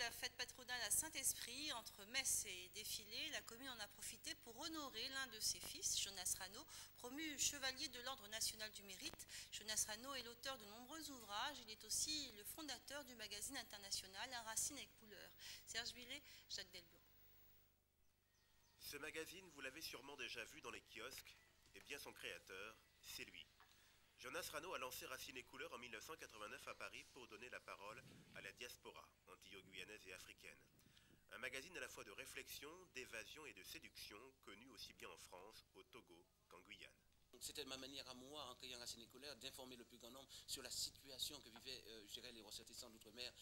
la fête patronale à Saint-Esprit, entre messe et défilé, la commune en a profité pour honorer l'un de ses fils, Jonas Rano, promu chevalier de l'Ordre national du mérite. Jonas Rano est l'auteur de nombreux ouvrages. Il est aussi le fondateur du magazine international Un Racine et Couleurs. Serge Billet, Jacques Delbourg. Ce magazine, vous l'avez sûrement déjà vu dans les kiosques, et bien son créateur, c'est lui. Jonas Rano a lancé Racine et Couleurs en 1989 à Paris pour donner la parole à la diaspora antillo-guyanaise et africaine. Un magazine à la fois de réflexion, d'évasion et de séduction, connu aussi bien en France, au Togo qu'en Guyane. C'était ma manière à moi, en créant Racine et Couleurs, d'informer le plus grand nombre sur la situation que vivaient, les ressortissants d'outre-mer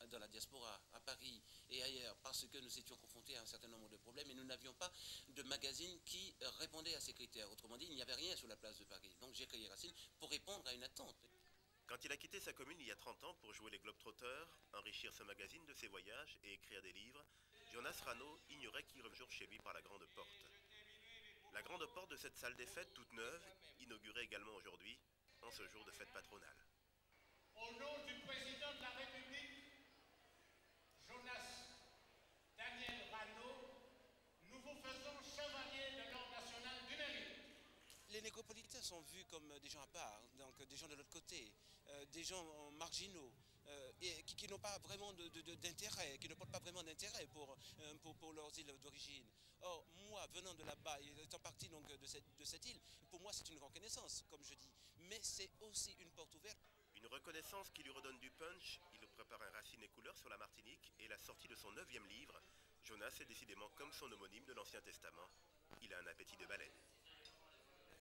dans la diaspora, à Paris et ailleurs, parce que nous étions confrontés à un certain nombre de problèmes et nous n'avions pas de magazine qui répondait à ces critères. Autrement dit, il n'y avait rien sur la place de Paris. Donc j'ai créé Racine pour répondre à une attente. Quand il a quitté sa commune il y a 30 ans pour jouer les Globetrotters, enrichir ce magazine de ses voyages et écrire des livres, Jonas Rano ignorait qu'il revenait chez lui par la grande porte. La grande porte de cette salle des fêtes toute neuve, inaugurée également aujourd'hui, en ce jour de fête patronale. Au nom du président de la République, Jonas Daniel Rano, nous vous faisons chevalier de l'Ordre national du mérite. Les négropolitains sont vus comme des gens à part, donc des gens de l'autre côté, des gens marginaux, et qui n'ont pas vraiment d'intérêt, qui ne portent pas vraiment d'intérêt pour leurs îles d'origine. Or, moi, venant de là-bas, et étant parti donc de cette île, pour moi c'est une reconnaissance, comme je dis, mais c'est aussi une porte ouverte. Une reconnaissance qui lui redonne du punch, il prépare un Racine et Couleurs sur la Martinique et la sortie de son 9e livre. Jonas est décidément comme son homonyme de l'Ancien Testament, il a un appétit de baleine.